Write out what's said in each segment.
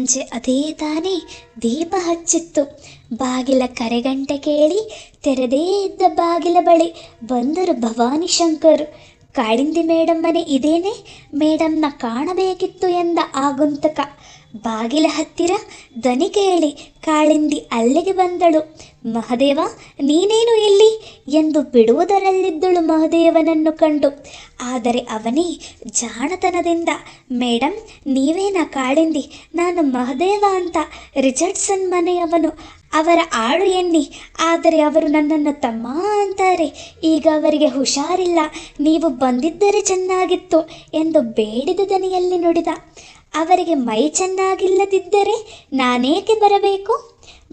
ಸಂಜೆ ಅದೇ ತಾನೇ ದೀಪ ಹಚ್ಚಿತ್ತು. ಬಾಗಿಲ ಕರೆಗಂಟೆ ಕೇಳಿ ತೆರೆದೇ ಇದ್ದ ಬಾಗಿಲ ಬಳಿ ಬಂದರು ಭವಾನಿ ಶಂಕರ್. ಕಾಳಿಂದಿ ಮೇಡಮ್ ಮನೆ ಇದೇನೆ, ಮೇಡಮ್ನ ಕಾಣಬೇಕಿತ್ತು ಎಂದ ಆಗುಂತಕ. ಬಾಗಿಲ ಹತ್ತಿರ ದನಿ ಕೇಳಿ ಕಾಳಿಂದಿ ಅಲ್ಲಿಗೆ ಬಂದಳು. ಮಹದೇವ, ನೀನೇನು ಇಲ್ಲಿ ಎಂದು ಬಿಡುವುದರಲ್ಲಿದ್ದಳು ಮಹದೇವನನ್ನು ಕಂಡು. ಆದರೆ ಅವನೇ ಜಾಣತನದಿಂದ, ಮೇಡಮ್ ನೀವೇನಾ ಕಾಳಿಂದಿ, ನಾನು ಮಹದೇವ ಅಂತ, ರಿಚರ್ಡ್ಸನ್ ಮನೆಯವನು, ಅವರ ಆಳು ಎನ್ನಿ. ಆದರೆ ಅವರು ನನ್ನನ್ನು ತಮ್ಮ ಅಂತಾರೆ. ಈಗ ಅವರಿಗೆ ಹುಷಾರಿಲ್ಲ, ನೀವು ಬಂದಿದ್ದರೆ ಚೆನ್ನಾಗಿತ್ತು ಎಂದು ಬೇಡಿದ ದನಿಯಲ್ಲಿ ನುಡಿದ. ಅವರಿಗೆ ಮೈ ಚೆನ್ನಾಗಿಲ್ಲದಿದ್ದರೆ ನಾನೇಕೆ ಬರಬೇಕು?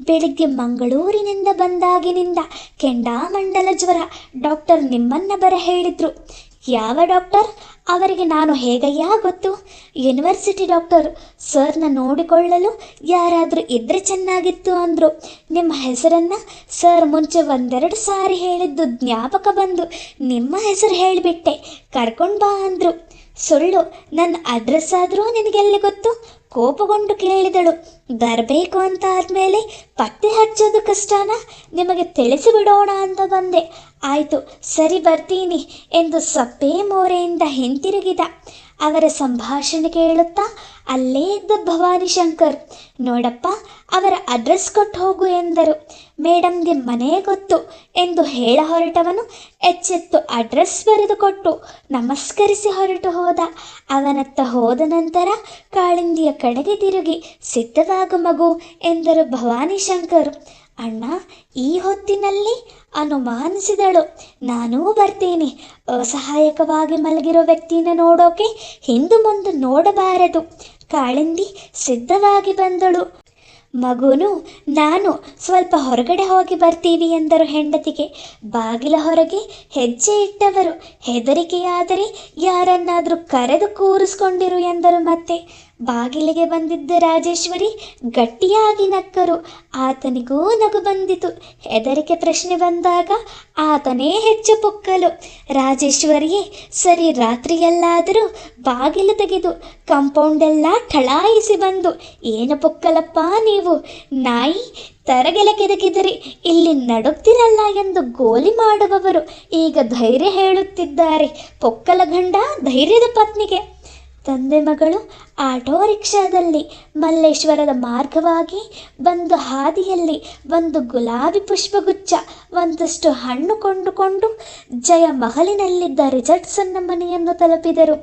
ಬೆಳಿಗ್ಗೆ ಮಂಗಳೂರಿನಿಂದ ಬಂದಾಗಿನಿಂದ ಕೆಂಡಾಮಂಡಲ ಜ್ವರ. ಡಾಕ್ಟರ್ ನಿಮ್ಮನ್ನ ಬರ ಹೇಳಿದ್ರು. ಯಾವ ಡಾಕ್ಟರ್? ಅವರಿಗೆ ನಾನು ಹೇಗಯ್ಯ ಗೊತ್ತು? University doctor. ಸರ್ನ ನೋಡಿಕೊಳ್ಳಲು ಯಾರಾದರೂ ಇದ್ದರೆ ಚೆನ್ನಾಗಿತ್ತು ಅಂದರು. ನಿಮ್ಮ ಹೆಸರನ್ನು ಸರ್ ಮುಂಚೆ ಒಂದೆರಡು ಸಾರಿ ಹೇಳಿದ್ದು ಜ್ಞಾಪಕ ಬಂದು ನಿಮ್ಮ ಹೆಸರು ಹೇಳಿಬಿಟ್ಟೆ, ಕರ್ಕೊಂಡು ಬಾ ಅಂದರು. ಸುಳ್ಳು, ನನ್ನ ಅಡ್ರೆಸ್ ಆದರೂ ನಿನಗೆಲ್ಲಿ ಗೊತ್ತು? ಕೋಪಗೊಂಡು ಕೇಳಿದಳು. ಬರಬೇಕು ಅಂತ ಆದಮೇಲೆ ಪತ್ತೆ ಹಚ್ಚೋದು ಕಷ್ಟನಾ? ನಿಮಗೆ ತಿಳಿಸಿಬಿಡೋಣ ಅಂತ ಬಂದೆ. ಆಯಿತು ಸರಿ ಬರ್ತೀನಿ ಎಂದು ಸಪ್ಪೆ ಮೋರೆಯಿಂದ ಹಿಂತಿರುಗಿದ. ಅವರ ಸಂಭಾಷಣೆ ಕೇಳುತ್ತಾ ಅಲ್ಲೇ ಇದ್ದ ಭವಾನಿ ಶಂಕರ್, ನೋಡಪ್ಪ ಅವರ ಅಡ್ರೆಸ್ ಕೊಟ್ಟು ಹೋಗು ಎಂದರು. ಮೇಡಮ್ಗೆ ಮನೆ ಗೊತ್ತು ಎಂದು ಹೇಳ ಹೊರಟವನು ಎಚ್ಚೆತ್ತು ಅಡ್ರೆಸ್ ಬರೆದುಕೊಟ್ಟು ನಮಸ್ಕರಿಸಿ ಹೊರಟು ಹೋದ. ಅವನತ್ತ ಹೋದ ನಂತರ ಕಾಳಿಂದಿಯ ಕಡೆಗೆ ತಿರುಗಿ ಸಿದ್ಧವಾಗು ಮಗು ಎಂದರು ಭವಾನಿ ಶಂಕರ್. ಅಣ್ಣ, ಈ ಹೊತ್ತಿನಲ್ಲಿ ಅನುಮಾನಿಸಿದಳು. ನಾನೂ ಬರ್ತೀನಿ. ಅಸಹಾಯಕವಾಗಿ ಮಲಗಿರೋ ವ್ಯಕ್ತಿನ ನೋಡೋಕೆ ಹಿಂದು ಮುಂದೆ ನೋಡಬಾರದು. ಕಾಳಿಂದಿ ಸಿದ್ಧವಾಗಿ ಬಂದಳು. ಮಗುನು ನಾನು ಸ್ವಲ್ಪ ಹೊರಗಡೆ ಹೋಗಿ ಬರ್ತೀವಿ ಎಂದರು ಹೆಂಡತಿಗೆ. ಬಾಗಿಲ ಹೊರಗೆ ಹೆಜ್ಜೆ ಇಟ್ಟವರು. ಹೆದರಿಕೆಯಾದರೆ ಯಾರನ್ನಾದರೂ ಕರೆದು ಕೂರಿಸ್ಕೊಂಡಿರು ಎಂದರು. ಮತ್ತೆ ಬಾಗಿಲಿಗೆ ಬಂದಿದ್ದ ರಾಜೇಶ್ವರಿ ಗಟ್ಟಿಯಾಗಿ ನಕ್ಕರು. ಆತನಿಗೂ ನಗು ಬಂದಿತು. ಹೆದರಿಕೆ ಪ್ರಶ್ನೆ ಬಂದಾಗ ಆತನೇ ಹೆಚ್ಚು ಪುಕ್ಕಲು. ರಾಜೇಶ್ವರಿಯೇ ಸರಿ, ರಾತ್ರಿಯಲ್ಲಾದರೂ ಬಾಗಿಲು ತೆಗೆದು ಕಾಂಪೌಂಡೆಲ್ಲ ಠಳಾಯಿಸಿ ಬಂದು, ಏನು ಪುಕ್ಕಲಪ್ಪ ನೀವು, ನಾಯಿ ತರಗೆಲೆ ಕೆದಕಿದರೆ ಇಲ್ಲಿ ನಡುಗ್ತಿರಲ್ಲ ಎಂದು ಗೋಲಿ ಮಾಡುವವರು ಈಗ ಧೈರ್ಯ ಹೇಳುತ್ತಿದ್ದಾರೆ. ಪೊಕ್ಕಲ ಗಂಡ ಧೈರ್ಯದ ಪತ್ನಿಗೆ. ತಂದೆ ಮಗಳು ಆಟೋ ರಿಕ್ಷಾದಲ್ಲಿ ಮಲ್ಲೇಶ್ವರದ ಮಾರ್ಗವಾಗಿ ಬಂದು ಹಾದಿಯಲ್ಲಿ ಒಂದು ಗುಲಾಬಿ ಪುಷ್ಪಗುಚ್ಛ, ಒಂದಷ್ಟು ಹಣ್ಣು ಕೊಂಡುಕೊಂಡು ಜಯ ಮಹಲಿನಲ್ಲಿದ್ದ ರಿಚರ್ಡ್ಸನ್ನ ಮನೆಯನ್ನು ತಲುಪಿದರು.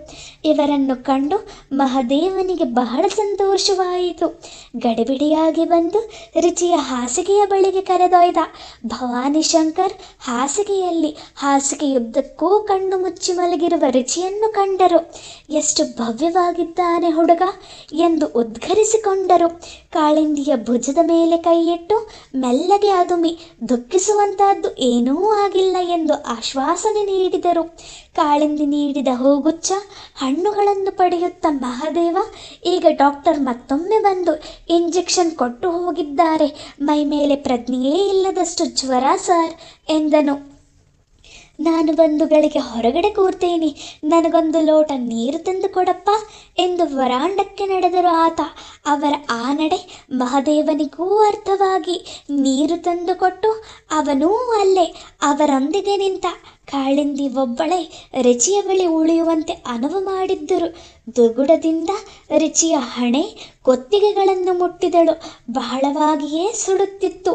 ಇವರನ್ನು ಕಂಡು ಮಹದೇವನಿಗೆ ಬಹಳ ಸಂತೋಷವಾಯಿತು. ಗಡಿಬಿಡಿಯಾಗಿ ಬಂದು ರುಚಿಯ ಹಾಸಿಗೆಯ ಬಳಿಗೆ ಕರೆದೊಯ್ದ. ಭವಾನಿ ಶಂಕರ್ ಹಾಸಿಗೆಯಲ್ಲಿ ಹಾಸಿಗೆಯುದ್ದಕ್ಕೂ ಕಣ್ಣು ಮುಚ್ಚಿ ಮಲಗಿರುವ ರುಚಿಯನ್ನು ಕಂಡರು. ಎಷ್ಟು ಭವ್ಯವಾಗಿದ್ದಾನೆ ಹುಡುಗ ಎಂದು ಉದ್ಘರಿಸಿಕೊಂಡರು. ಕಾಳಿಂದಿಯ ಭುಜದ ಮೇಲೆ ಕೈಯಿಟ್ಟು ಮೆಲ್ಲಗೆ ಅದುಮಿ ದುಃಖಿಸುವಂತಹದ್ದು ಏನೂ ಆಗಿಲ್ಲ ಎಂದು ಆಶ್ವಾಸನೆ ನೀಡಿದರು. ಕಾಳಿಂದಿ ನೀಡಿದ ಹೂಗುಚ್ಛ ಹಣ್ಣುಗಳನ್ನು ಪಡೆಯುತ್ತ ಮಹಾದೇವ, ಈಗ ಡಾಕ್ಟರ್ ಮತ್ತೊಮ್ಮೆ ಬಂದು ಇಂಜೆಕ್ಷನ್ ಕೊಟ್ಟು ಹೋಗಿದ್ದಾರೆ. ಮೈ ಮೇಲೆ ಪ್ರಜ್ಞೆಯೇ ಇಲ್ಲದಷ್ಟು ಜ್ವರ ಸರ್ ಎಂದನು. ನಾನು ಒಂದು ಗಳಿಗೆ ಹೊರಗಡೆ ಕೂರ್ತೇನೆ, ನನಗೊಂದು ಲೋಟ ನೀರು ತಂದು ಕೊಡಪ್ಪ ಎಂದು ವರಾಂಡಕ್ಕೆ ನಡೆದರು ಆತ. ಅವರ ಆ ನಡೆ ಮಹದೇವನಿಗೂ ಅರ್ಥವಾಗಿ ನೀರು ತಂದುಕೊಟ್ಟು ಅವನೂ ಅಲ್ಲೇ ಅವರೊಂದಿಗೆ ನಿಂತ. ಕಾಳಿಂದಿ ಒಬ್ಬಳೇ ರುಚಿಯ ಬಳಿ ಉಳಿಯುವಂತೆ ಅನುವು ಮಾಡಿದ್ದರು. ದುಗುಡದಿಂದ ರುಚಿಯ ಹಣೆ ಕೊತ್ತಿಗೆಗಳನ್ನು ಮುಟ್ಟಿದಳು. ಬಹಳವಾಗಿಯೇ ಸುಡುತ್ತಿತ್ತು.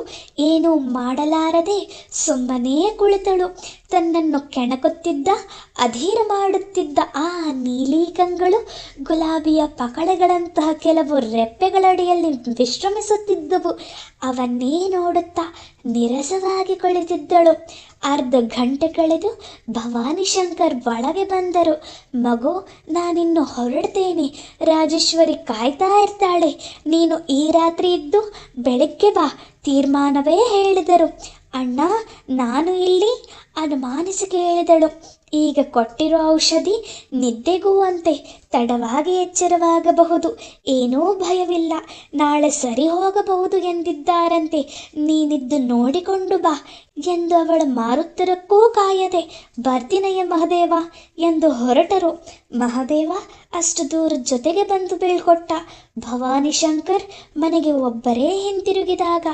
ಏನೂ ಮಾಡಲಾರದೆ ಸುಮ್ಮನೇ ಕುಳಿತಳು. ತನ್ನನ್ನು ಕೆಣಕುತ್ತಿದ್ದ, ಅಧೀರ ಮಾಡುತ್ತಿದ್ದ ಆ ನೀಲಿ ಕಂಗಳು ಗುಲಾಬಿಯ ಪಕಳೆಗಳಂತಹ ಕೆಲವು ರೆಪ್ಪೆಗಳಡಿಯಲ್ಲಿ ವಿಶ್ರಮಿಸುತ್ತಿದ್ದವು. ಅವನ್ನೇ ನೋಡುತ್ತಾ ನಿರಸವಾಗಿ ಕುಳಿತಿದ್ದಳು. ಅರ್ಧ ಗಂಟೆ ಕಳೆದು ಭವಾನಿ ಶಂಕರ್ ಒಳಗೆ ಬಂದರು. ಮಗು, ನಾನಿನ್ನು ಹೊರಡ್ತೇನೆ. ರಾಜೇಶ್ವರಿ ಕಾಯ್ತಾ ಇರ್ತಾಳೆ. ನೀನು ಈ ರಾತ್ರಿ ಇದ್ದು ಬೆಳಗ್ಗೆ ಬಾ, ತೀರ್ಮಾನವೇ ಹೇಳಿದರು. ಅಣ್ಣ, ನಾನು ಇಲ್ಲಿ ಅನುಮಾನಿಸಿ ಕೇಳಿದಳು. ಈಗ ಕೊಟ್ಟಿರೋ ಔಷಧಿ ನಿದ್ದೆಗೂ ಅಂತೆ. ತಡವಾಗಿ ಎಚ್ಚರವಾಗಬಹುದು, ಏನೂ ಭಯವಿಲ್ಲ, ನಾಳೆ ಸರಿ ಹೋಗಬಹುದು ಎಂದಿದ್ದಾರಂತೆ. ನೀನಿದ್ದು ನೋಡಿಕೊಂಡು ಬಾ ಎಂದು ಅವಳ ಮಾರುತ್ತರಕ್ಕೂ ಕಾಯದೆ ಬರ್ದಿನಯ್ಯ ಮಹದೇವ ಎಂದು ಹೊರಟರು. ಮಹದೇವ ಅಷ್ಟು ದೂರ ಜೊತೆಗೆ ಬಂದು ಬೀಳ್ಕೊಟ್ಟ. ಭವಾನಿ ಶಂಕರ್ ಮನೆಗೆ ಒಬ್ಬರೇ ಹಿಂತಿರುಗಿದಾಗ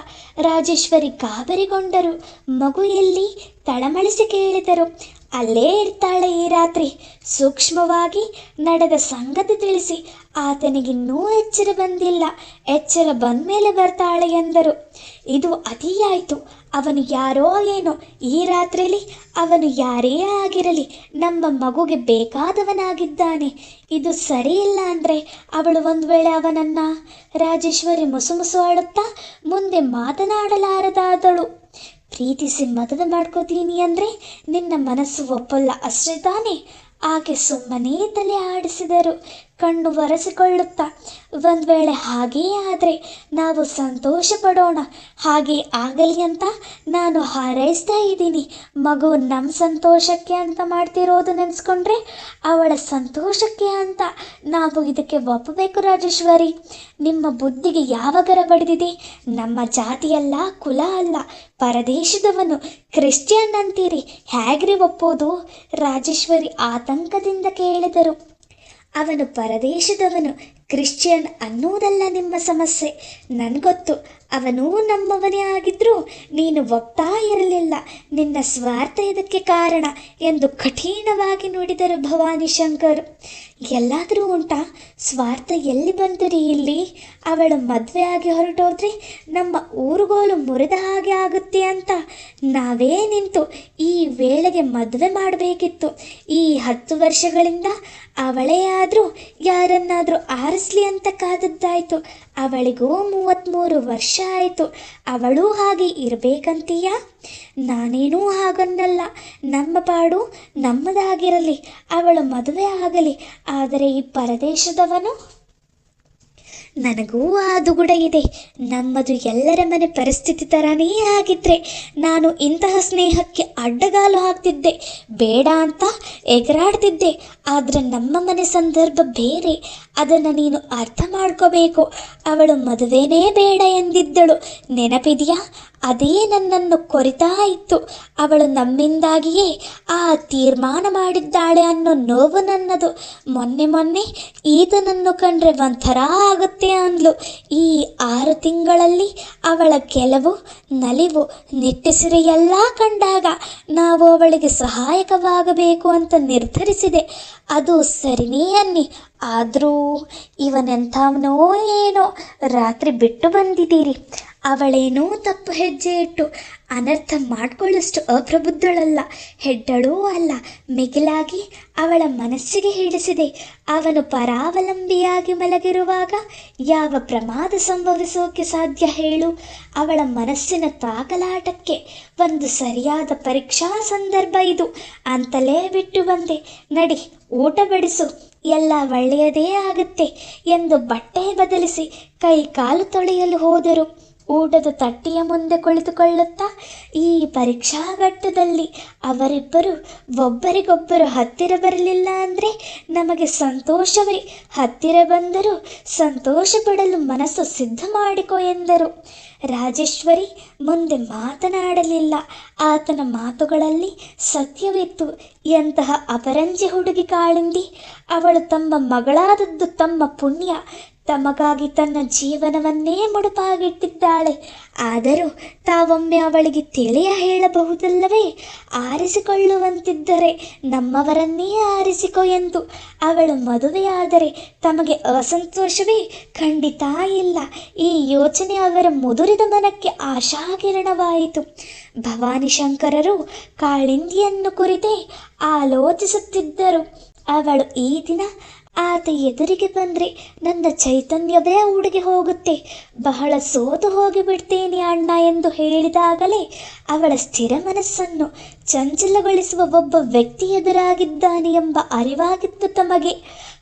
ರಾಜೇಶ್ವರಿ ಗಾಬರಿಗೊಂಡರು. ಮಗು ಎಲ್ಲಿ ತಳಮಳಿಸಿ ಕೇಳಿದರು. ಅಲ್ಲೇ ಇರ್ತಾಳೆ ಈ ರಾತ್ರಿ. ಸೂಕ್ಷ್ಮವಾಗಿ ನಡೆದ ಸಂಗತಿ ತಿಳಿಸಿ ಆತನಿಗಿನ್ನೂ ಎಚ್ಚರ ಬಂದಿಲ್ಲ, ಎಚ್ಚರ ಬಂದ್ಮೇಲೆ ಬರ್ತಾಳೆ ಎಂದರು. ಇದು ಅತಿಯಾಯಿತು. ಅವನು ಯಾರೋ ಏನೋ, ಈ ರಾತ್ರಿಲಿ ಅವನು ಯಾರೇ ಆಗಿರಲಿ ನಮ್ಮ ಮಗುಗೆ ಬೇಕಾದವನಾಗಿದ್ದಾನೆ. ಇದು ಸರಿಯಿಲ್ಲ ಅಂದರೆ ಅವಳು ಒಂದು ವೇಳೆ ಅವನನ್ನ. ರಾಜೇಶ್ವರಿ ಮುಸುಮುಸು ಆಡುತ್ತಾ ಮುಂದೆ ಮಾತನಾಡಲಾರದಾದಳು. ಪ್ರೀತಿಸಿ ಮದುವೆ ಮಾಡ್ಕೋತೀನಿ ಅಂದರೆ ನಿನ್ನ ಮನಸ್ಸು ಒಪ್ಪಲ್ಲ ಅಷ್ಟೇ ತಾನೆ? ಆಕೆ ಸುಮ್ಮನೇ ತಲೆ ಆಡಿಸಿದರು, ಕಣ್ಣು ಒರೆಸಿಕೊಳ್ಳುತ್ತಾ. ಒಂದು ವೇಳೆ ಹಾಗೇ ಆದರೆ ನಾವು ಸಂತೋಷ ಪಡೋಣ, ಹಾಗೆ ಆಗಲಿ ಅಂತ ನಾನು ಹಾರೈಸ್ತಾ ಇದ್ದೀನಿ. ಮಗು ನಮ್ಮ ಸಂತೋಷಕ್ಕೆ ಅಂತ ಮಾಡ್ತಿರೋದು ನೆನೆಸ್ಕೊಂಡ್ರೆ ಅವಳ ಸಂತೋಷಕ್ಕೆ ಅಂತ ನಾವು ಇದಕ್ಕೆ ಒಪ್ಪಬೇಕು. ರಾಜೇಶ್ವರಿ, ನಿಮ್ಮ ಬುದ್ಧಿಗೆ ಯಾವಾಗರ ಬಡಿದಿದೆ? ನಮ್ಮ ಜಾತಿಯಲ್ಲ, ಕುಲ ಅಲ್ಲ, ಪರದೇಶದವನು, ಕ್ರಿಶ್ಚಿಯನ್ ಅಂತೀರಿ, ಹೇಗ್ರಿ ಒಪ್ಪೋದು? ರಾಜೇಶ್ವರಿ ಆತಂಕದಿಂದ ಕೇಳಿದರು. ಅವನು ಪರದೇಶದವನು, ಕ್ರಿಶ್ಚಿಯನ್ ಅನ್ನುವುದಲ್ಲ ನಿಮ್ಮ ಸಮಸ್ಯೆ. ನನಗೊತ್ತು, ಅವನೂ ನಮ್ಮವನೇ ಆಗಿದ್ರೂ ನೀನು ಒಪ್ತಾ ಇರಲಿಲ್ಲ. ನಿನ್ನ ಸ್ವಾರ್ಥ ಇದಕ್ಕೆ ಕಾರಣ ಎಂದು ಕಠಿಣವಾಗಿ ನುಡಿದರು ಭವಾನಿ ಶಂಕರ್. ಎಲ್ಲಾದರೂ ಉಂಟಾ ಸ್ವಾರ್ಥ? ಎಲ್ಲಿ ಬಂತು ರೀ ಇಲ್ಲಿ? ಅವಳು ಮದುವೆ ಆಗಿ ಹೊರಟೋದ್ರೆ ನಮ್ಮ ಊರುಗೋಲು ಮುರಿದ ಹಾಗೆ ಆಗುತ್ತೆ ಅಂತ ನಾವೇ ನಿಂತು ಈ ವೇಳೆಗೆ ಮದುವೆ ಮಾಡಬೇಕಿತ್ತು. ಈ 10 ವರ್ಷಗಳಿಂದ ಅವಳೇ ಆದರೂ ಯಾರನ್ನಾದರೂ ಆರಿಸ್ಲಿ ಅಂತ ಕಾದದ್ದಾಯಿತು. ಅವಳಿಗೂ 33 ವರ್ಷ ಆಯಿತು. ಅವಳೂ ಹಾಗೆ ಇರಬೇಕಂತೀಯ? ನಾನೇನೂ ಹಾಗನ್ನಲ್ಲ. ನಮ್ಮ ಪಾಡು ನಮ್ಮದಾಗಿರಲಿ, ಅವಳು ಮದುವೆ ಆಗಲಿ. ಆದರೆ ಈ ಪರದೇಶದವನು? ನನಗೂ ಆ ದುಗುಡ ಇದೆ. ನಮ್ಮದು ಎಲ್ಲರ ಮನೆ ಪರಿಸ್ಥಿತಿ ಥರನೇ ಆಗಿದ್ರೆ ನಾನು ಇಂತಹ ಸ್ನೇಹಕ್ಕೆ ಅಡ್ಡಗಾಲು ಹಾಕ್ತಿದ್ದೆ, ಬೇಡ ಅಂತ ಎಗರಾಡ್ತಿದ್ದೆ. ಆದರೆ ನಮ್ಮ ಮನೆ ಸಂದರ್ಭ ಬೇರೆ, ಅದನ್ನು ನೀನು ಅರ್ಥ ಮಾಡ್ಕೋಬೇಕು. ಅವಳು ಮದುವೆನೇ ಬೇಡ ಎಂದಿದ್ದಳು, ನೆನಪಿದೆಯಾ? ಅದೇ ನನ್ನನ್ನು ಕೊರಿತಾ ಇತ್ತು. ಅವಳು ನಮ್ಮಿಂದಾಗಿಯೇ ಆ ತೀರ್ಮಾನ ಮಾಡಿದ್ದಾಳೆ ಅನ್ನೋ ನೋವು ನನ್ನದು. ಮೊನ್ನೆ ಈತನನ್ನು ಕಂಡ್ರೆ ಒಂಥರ ಆಗುತ್ತೆ ಅಂದ್ಲು. ಈ 6 ತಿಂಗಳಲ್ಲಿ ಅವಳ ಗೆಲುವು, ನಲಿವು, ನಿಟ್ಟುಸಿರು ಎಲ್ಲ ಕಂಡಾಗ ನಾವು ಅವಳಿಗೆ ಸಹಾಯಕವಾಗಬೇಕು ಅಂತ ನಿರ್ಧರಿಸಿದೆ. ಅದು ಸರಿನೇ ಅನ್ನಿ. ಆದರೂ ಇವನೆಂಥವನೋ ಏನೋ, ರಾತ್ರಿ ಬಿಟ್ಟು ಬಂದಿದ್ದೀರಿ. ಅವಳೇನೂ ತಪ್ಪು ಹೆಜ್ಜೆ ಇಟ್ಟು ಅನರ್ಥ ಮಾಡಿಕೊಳ್ಳಷ್ಟು ಅಪ್ರಬುದ್ಧಳಲ್ಲ, ಹೆಡ್ಡಳೂ ಅಲ್ಲ. ಮಿಗಿಲಾಗಿ ಅವಳ ಮನಸ್ಸಿಗೆ ಹಿಡಿಸಿದೆ. ಅವನು ಪರಾವಲಂಬಿಯಾಗಿ ಮಲಗಿರುವಾಗ ಯಾವ ಪ್ರಮಾದ ಸಂಭವಿಸೋಕೆ ಸಾಧ್ಯ ಹೇಳು? ಅವಳ ಮನಸ್ಸಿನ ತಾಕಲಾಟಕ್ಕೆ ಒಂದು ಸರಿಯಾದ ಪರೀಕ್ಷಾ ಸಂದರ್ಭ ಇದು ಅಂತಲೇ ಬಿಟ್ಟು ಬಂದೆ. ನಡಿ, ಊಟ ಬಡಿಸು, ಎಲ್ಲ ಒಳ್ಳೆಯದೇ ಆಗುತ್ತೆ ಎಂದು ಬಟ್ಟೆ ಬದಲಿಸಿ ಕೈ ಕಾಲು ತೊಳೆಯಲು ಹೋದರು. ಊಟದ ತಟ್ಟೆಯ ಮುಂದೆ ಕುಳಿತುಕೊಳ್ಳುತ್ತಾ, ಈ ಪರೀಕ್ಷಾ ಘಟ್ಟದಲ್ಲಿ ಅವರಿಬ್ಬರು ಒಬ್ಬರಿಗೊಬ್ಬರು ಹತ್ತಿರ ಬರಲಿಲ್ಲ ಅಂದರೆ ನಮಗೆ ಸಂತೋಷವೇ, ಹತ್ತಿರ ಬಂದರೂ ಸಂತೋಷ ಪಡಲು ಮನಸ್ಸು ಸಿದ್ಧ ಮಾಡಿಕೊ ಎಂದರು. ರಾಜೇಶ್ವರಿ ಮುಂದೆ ಮಾತನಾಡಲಿಲ್ಲ. ಆತನ ಮಾತುಗಳಲ್ಲಿ ಸತ್ಯವಿತ್ತು. ಎಂತಹ ಅಪರಂಜಿ ಹುಡುಗಿ ಕಾಳಿಂದಿ! ಅವಳು ತಮ್ಮ ಮಗಳಾದದ್ದು ತಮ್ಮ ಪುಣ್ಯ. ತಮಗಾಗಿ ತನ್ನ ಜೀವನವನ್ನೇ ಮುಡುಪಾಗಿಟ್ಟಿದ್ದಾಳೆ. ಆದರೂ ತಾವೊಮ್ಮೆ ಅವಳಿಗೆ ತಿಳಿಯ ಹೇಳಬಹುದಲ್ಲವೇ? ಆರಿಸಿಕೊಳ್ಳುವಂತಿದ್ದರೆ ನಮ್ಮವರನ್ನೇ ಆರಿಸಿಕೊ ಎಂದು. ಅವಳು ಮದುವೆಯಾದರೆ ತಮಗೆ ಅಸಂತೋಷವೇ? ಖಂಡಿತ ಇಲ್ಲ. ಈ ಯೋಚನೆ ಅವರ ಮುದುರಿದ ಮನಕ್ಕೆ ಆಶಾಕಿರಣವಾಯಿತು. ಭವಾನಿ ಶಂಕರರು ಕಾಳಿಂದಿಯನ್ನು ಕುರಿತೇ ಆಲೋಚಿಸುತ್ತಿದ್ದರು. ಅವಳು ಈ ದಿನ ಆತ ಎದುರಿಗೆ ಬಂದರೆ ನನ್ನ ಚೈತನ್ಯವೇ ಉಡುಗೆ ಹೋಗುತ್ತೆ, ಬಹಳ ಸೋತು ಹೋಗಿಬಿಡ್ತೇನೆ ಅಣ್ಣ ಎಂದು ಹೇಳಿದಾಗಲೇ ಅವಳ ಸ್ಥಿರ ಮನಸ್ಸನ್ನು ಚಂಚಲಗೊಳಿಸುವ ಒಬ್ಬ ವ್ಯಕ್ತಿ ಎದುರಾಗಿದ್ದಾನೆ ಎಂಬ ಅರಿವಾಗಿತ್ತು ತಮಗೆ.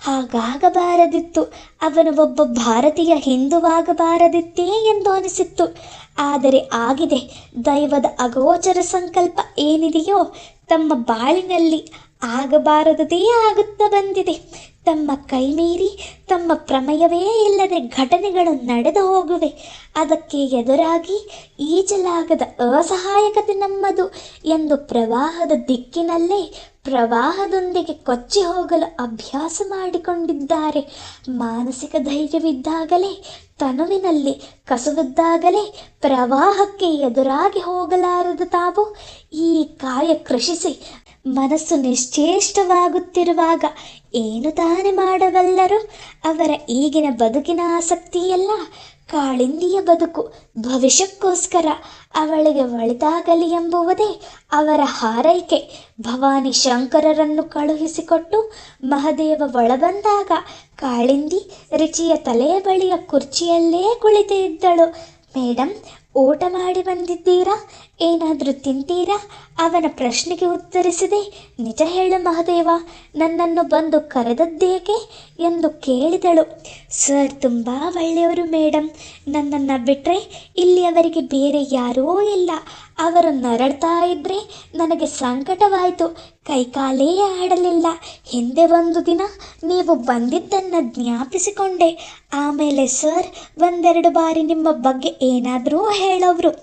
ಹಾಗಾಗಬಾರದಿತ್ತು. ಅವನು ಒಬ್ಬ ಭಾರತೀಯ ಹಿಂದುವಾಗಬಾರದಿತ್ತೇ ಎಂದು ಅನಿಸಿತ್ತು. ಆದರೆ ಆಗಿದೆ. ದೈವದ ಅಗೋಚರ ಸಂಕಲ್ಪ ಏನಿದೆಯೋ ತಮ್ಮ ಬಾಳಿನಲ್ಲಿ ಆಗಬಾರದುದೇ ಆಗುತ್ತಾ ಬಂದಿದೆ. ತಮ್ಮ ಕೈಮೀರಿ ತಮ್ಮ ಪ್ರಮೇಯವೇ ಇಲ್ಲದೆ ಘಟನೆಗಳು ನಡೆದು ಹೋಗುವೆ. ಅದಕ್ಕೆ ಎದುರಾಗಿ ಈಜಲಾಗದ ಅಸಹಾಯಕತೆ ನಮ್ಮದು ಎಂದು ಪ್ರವಾಹದ ದಿಕ್ಕಿನಲ್ಲೇ ಪ್ರವಾಹದೊಂದಿಗೆ ಕೊಚ್ಚಿ ಹೋಗಲು ಅಭ್ಯಾಸ ಮಾಡಿಕೊಂಡಿದ್ದಾರೆ. ಮಾನಸಿಕ ಧೈರ್ಯವಿದ್ದಾಗಲೇ, ತನುವಿನಲ್ಲಿ ಕಸುವಿದ್ದಾಗಲೇ ಪ್ರವಾಹಕ್ಕೆ ಎದುರಾಗಿ ಹೋಗಲಾರದ ತಾವು ಈ ಕಾಯ ಕೃಷಿಸಿ ಮನಸ್ಸು ನಿಶ್ಚೇಷ್ಟವಾಗುತ್ತಿರುವಾಗ ಏನು ತಾನೇ ಮಾಡಬಲ್ಲರು? ಅವರ ಈಗಿನ ಬದುಕಿನ ಆಸಕ್ತಿಯೆಲ್ಲ ಕಾಳಿಂದಿಯ ಬದುಕು. ಭವಿಷ್ಯಕ್ಕೋಸ್ಕರ ಅವಳಿಗೆ ಒಳಿತಾಗಲಿ ಎಂಬುವುದೇ ಅವರ ಹಾರೈಕೆ. ಭವಾನಿ ಶಂಕರರನ್ನು ಕಳುಹಿಸಿಕೊಟ್ಟು ಮಹದೇವ ಒಳಬಂದಾಗ ಕಾಳಿಂದಿ ರುಚಿಯ ತಲೆಯ ಬಳಿಯ ಕುರ್ಚಿಯಲ್ಲೇ ಕುಳಿತು ಇದ್ದಳು. ಮೇಡಮ್, ಊಟ ಮಾಡಿ ಬಂದಿದ್ದೀರಾ? ಏನಾದರೂ ತಿಂತೀರಾ? ಅವನ ಪ್ರಶ್ನೆಗೆ ಉತ್ತರಿಸಿದೆ. ನಿಜ ಹೇಳು ಮಹದೇವ, ನನ್ನನ್ನು ಬಂದು ಕರೆದದ್ದೇಕೆ ಎಂದು ಕೇಳಿದಳು. ಸರ್ ತುಂಬ ಒಳ್ಳೆಯವರು ಮೇಡಮ್. ನನ್ನನ್ನು ಬಿಟ್ಟರೆ ಇಲ್ಲಿ ಅವರಿಗೆ ಬೇರೆ ಯಾರೂ ಇಲ್ಲ. ಅವರು ನರಳ್ತಾ ಇದ್ದರೆ ನನಗೆ ಸಂಕಟವಾಯಿತು. ಕೈಕಾಲೇ ಆಡಲಿಲ್ಲ. ಹಿಂದೆ ಒಂದು ದಿನ ನೀವು ಬಂದಿದ್ದನ್ನು ಜ್ಞಾಪಿಸಿಕೊಂಡೆ. ಆಮೇಲೆ ಸರ್ ಒಂದೆರಡು ಬಾರಿ ನಿಮ್ಮ ಬಗ್ಗೆ ಏನಾದರೂ ಹೇಳೋರು.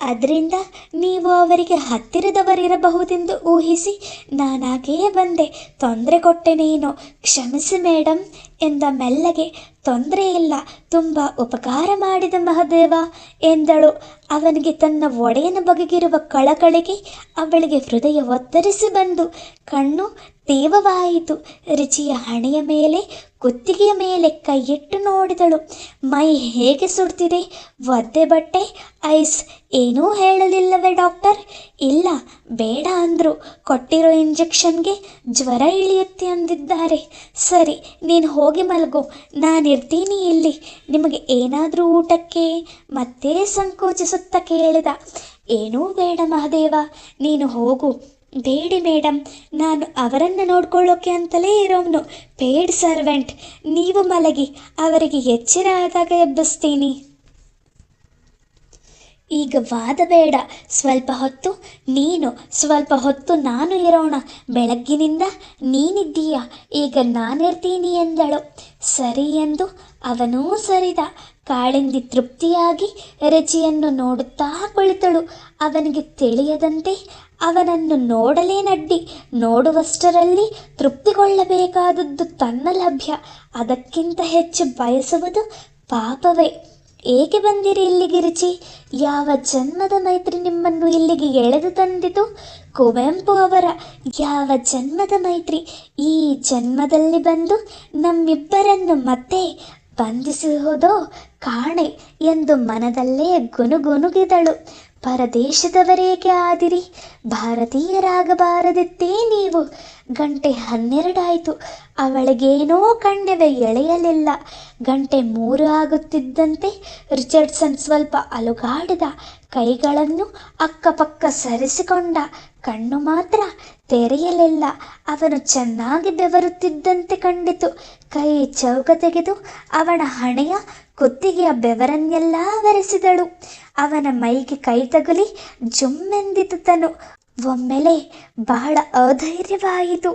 ಅದರಿಂದ ನೀವು ಅವರಿಗೆ ಹತ್ತಿರದವರಿರಬಹುದೆಂದು ಊಹಿಸಿ ನಾನಾಗೇ ಬಂದೆ. ತೊಂದರೆ ಕೊಟ್ಟೆನೇನೋ, ಕ್ಷಮಿಸಿ ಮೇಡಮ್ ಎಂದ ಮೆಲ್ಲಗೆ. ತೊಂದರೆ ಇಲ್ಲ, ತುಂಬ ಉಪಕಾರ ಮಾಡಿದ ಮಹದೇವ ಎಂದಳು. ಅವನಿಗೆ ತನ್ನ ಒಡೆಯನ ಬಗೆಗಿರುವ ಕಳಕಳಿಗೆ ಅವಳಿಗೆ ಹೃದಯ ಒತ್ತರಿಸಿ ಬಂದು ಕಣ್ಣು ತೇವವಾಯಿತು. ರುಚಿಯ ಹಣೆಯ ಮೇಲೆ, ಕುತ್ತಿಗೆಯ ಮೇಲೆ ಕೈಯಿಟ್ಟು ನೋಡಿದಳು. ಮೈ ಹೇಗೆ ಸುಡ್ತಿದೆ? ಒದ್ದೆ ಬಟ್ಟೆ, ಐಸ್. ಏನೂ ಹೇಳಲಿಲ್ಲವೇ ಡಾಕ್ಟರ್? ಇಲ್ಲ, ಬೇಡ ಅಂದರು. ಕೊಟ್ಟಿರೋ ಇಂಜೆಕ್ಷನ್ಗೆ ಜ್ವರ ಇಳಿಯುತ್ತೆ ಅಂದಿದ್ದಾರೆ. ಸರಿ, ನೀನು ಹೋಗಿ ಮಲಗು, ನಾನಿರ್ತೀನಿ ಇಲ್ಲಿ. ನಿಮಗೆ ಏನಾದರೂ ಊಟಕ್ಕೆ? ಮತ್ತೆ ಸಂಕೋಚಿಸುತ್ತಾ ಕೇಳಿದ. ಏನೂ ಬೇಡ ಮಹದೇವ, ನೀನು ಹೋಗು. ಬೇಡಿ ಮೇಡಮ್, ನಾನು ಅವರನ್ನು ನೋಡ್ಕೊಳ್ಳೋಕೆ ಅಂತಲೇ ಇರೋನು, ಪೇಯ್ಡ್ ಸರ್ವೆಂಟ್. ನೀವು ಮಲಗಿ, ಅವರಿಗೆ ಎಚ್ಚರ ಆದಾಗ ಎಬ್ಬಿಸ್ತೀನಿ. ಈಗ ವಾದ ಬೇಡ. ಸ್ವಲ್ಪ ಹೊತ್ತು ನೀನು, ಸ್ವಲ್ಪ ಹೊತ್ತು ನಾನು ಇರೋಣ. ಬೆಳಗ್ಗಿನಿಂದ ನೀನಿದ್ದೀಯ, ಈಗ ನಾನಿರ್ತೀನಿ ಎಂದಳು. ಸರಿ ಎಂದು ಅವನೂ ಸರಿದ. ಕಾಳಿಂದಿ ತೃಪ್ತಿಯಾಗಿ ರುಚಿಯನ್ನು ನೋಡುತ್ತಾ ಕುಳಿತಳು. ಅವನಿಗೆ ತಿಳಿಯದಂತೆ ಅವನನ್ನು ನೋಡಲೇ ನಡ್ಡಿ. ನೋಡುವಷ್ಟರಲ್ಲಿ ತೃಪ್ತಿಗೊಳ್ಳಬೇಕಾದದ್ದು ತನ್ನ ಲಭ್ಯ. ಅದಕ್ಕಿಂತ ಹೆಚ್ಚು ಬಯಸುವುದು ಪಾಪವೇ. ಏಕೆ ಬಂದಿರಿ ಇಲ್ಲಿಗೆ ರುಚಿ? ಯಾವ ಜನ್ಮದ ಮೈತ್ರಿ ನಿಮ್ಮನ್ನು ಇಲ್ಲಿಗೆ ಎಳೆದು ತಂದಿತು? ಕುವೆಂಪು ಅವರ ಯಾವ ಜನ್ಮದ ಮೈತ್ರಿ ಈ ಜನ್ಮದಲ್ಲಿ ಬಂದು ನಮ್ಮಿಬ್ಬರನ್ನು ಮತ್ತೆ ಬಂಧಿಸುವುದೋ ಕಾಣೆ ಎಂದು ಮನದಲ್ಲೇ ಗುನುಗುನುಗಿದಳು. ಪರದೇಶದವರೇಕೆ ಆದಿರಿ? ಭಾರತೀಯರಾಗಬಾರದಿತ್ತೇ ನೀವು? ಗಂಟೆ 12 ಆಯಿತು. ಅವಳಿಗೇನೋ ಕಣ್ಣೆವೆ ಎಳೆಯಲಿಲ್ಲ. ಗಂಟೆ 3 ಆಗುತ್ತಿದ್ದಂತೆ ರಿಚರ್ಡ್ಸನ್ ಸ್ವಲ್ಪ ಅಲುಗಾಡಿದ. ಕೈಗಳನ್ನು ಅಕ್ಕಪಕ್ಕ ಸರಿಸಿಕೊಂಡ. ಕಣ್ಣು ಮಾತ್ರ ತೆರೆಯಲಿಲ್ಲ. ಅವನು ಚೆನ್ನಾಗಿ ಬೆವರುತ್ತಿದ್ದಂತೆ ಕಂಡಿತು. ಕೈ ಚೌಕ ತೆಗೆದು ಅವನ ಹಣೆಯ ಕುತ್ತಿಗೆಯ ಬೆವರನ್ನೆಲ್ಲ ಒರೆಸಿದಳು. ಅವನ ಮೈಗೆ ಕೈ ತಗುಲಿ ಜುಮ್ಮೆಂದಿತು ತನು. ಒಮ್ಮೆಲೆ ಬಹಳ ಅಧೈರ್ಯವಾಯಿತು.